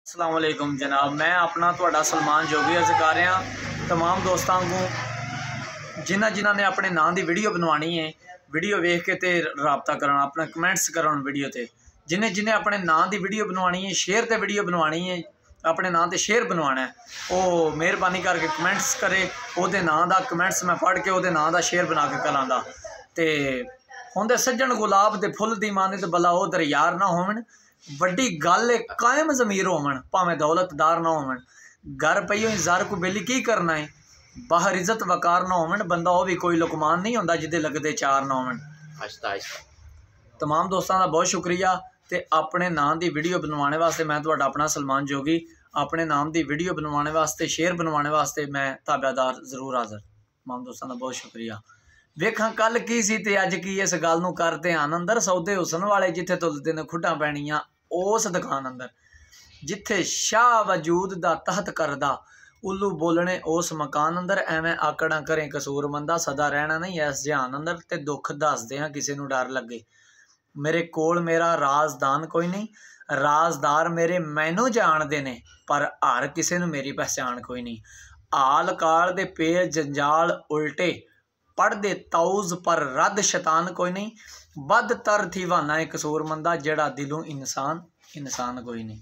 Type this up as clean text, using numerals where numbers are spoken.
अस्सलाम वालेकुम जनाब, मैं अपना तुहाडा सलमान जोगी अर्ज कर रहा तमाम दोस्तों को जिन्हां ने अपने नाम की वीडियो बनवानी है। वीडियो वेख के तो रबता करना, अपना कमेंट्स करो वीडियो ते। जिन्हें अपने नाम की वीडियो बनवानी है, शेयर ते वीडियो बनवानी है, अपने नाम ते शेयर बनवाना है, वो मेहरबानी करके कमेंट्स करे। ਉਹਦੇ ਨਾਂ ਦਾ कमेंट्स मैं पढ़ के ਉਹਦੇ ਨਾਂ ਦਾ शेयर बना के करांदा। ते हुंदे सज्जन गुलाब दे फुल दी माने ते भला वो दरयार ना होवन। वड्डी गल है कायम ज़मीर होवन, भावें दौलतदार ना होवन। घर पई होई ज़र को बेली की करना है, बाहर इज्जत वकार ना होवन। बंदा वो भी कोई लुकमान नहीं होंदा जिदे लगदे चार ना होवन। आहिस्ता आहिस्ता तमाम दोस्तों का बहुत शुक्रिया। तो अपने नाम की वीडियो बनवाने वास्ते मैं तुहाडा अपना सलमान जोगी, अपने नाम की वीडियो बनवाने वास्ते शेयर बनवाने वास्ते मैं ताबेदार जरूर हाज़र। तमाम दोस्तों का बहुत शुक्रिया। वेखा कल की सी ते अज की, इस गल नूं कर ध्यान। अंदर सौदे हुसन वाले जिथे तुलदे ने खुड्डां पैणियां, उस दुकान अंदर जिथे शाह वजूद दा तहत करदा उल्लू बोलने उस मकान अंदर। एवें आकड़ा करें कसूर मंदा, सदा रहना नहीं इस जहान अंदर। ते दुख दसदे हां किसी नूं डर लगे। मेरे कोल मेरा राजदान कोई नहीं, राजदार मेरे मैनू जानते ने, पर हर किसी नूं मेरी पहचान कोई नहीं। आल काल दे पेड़ जंजाल उल्टे पढ़दे तौज पर रद शैतान कोई नहीं। बदतर थी वाना कसूर मंदा, जड़ा दिलों इंसान कोई नहीं।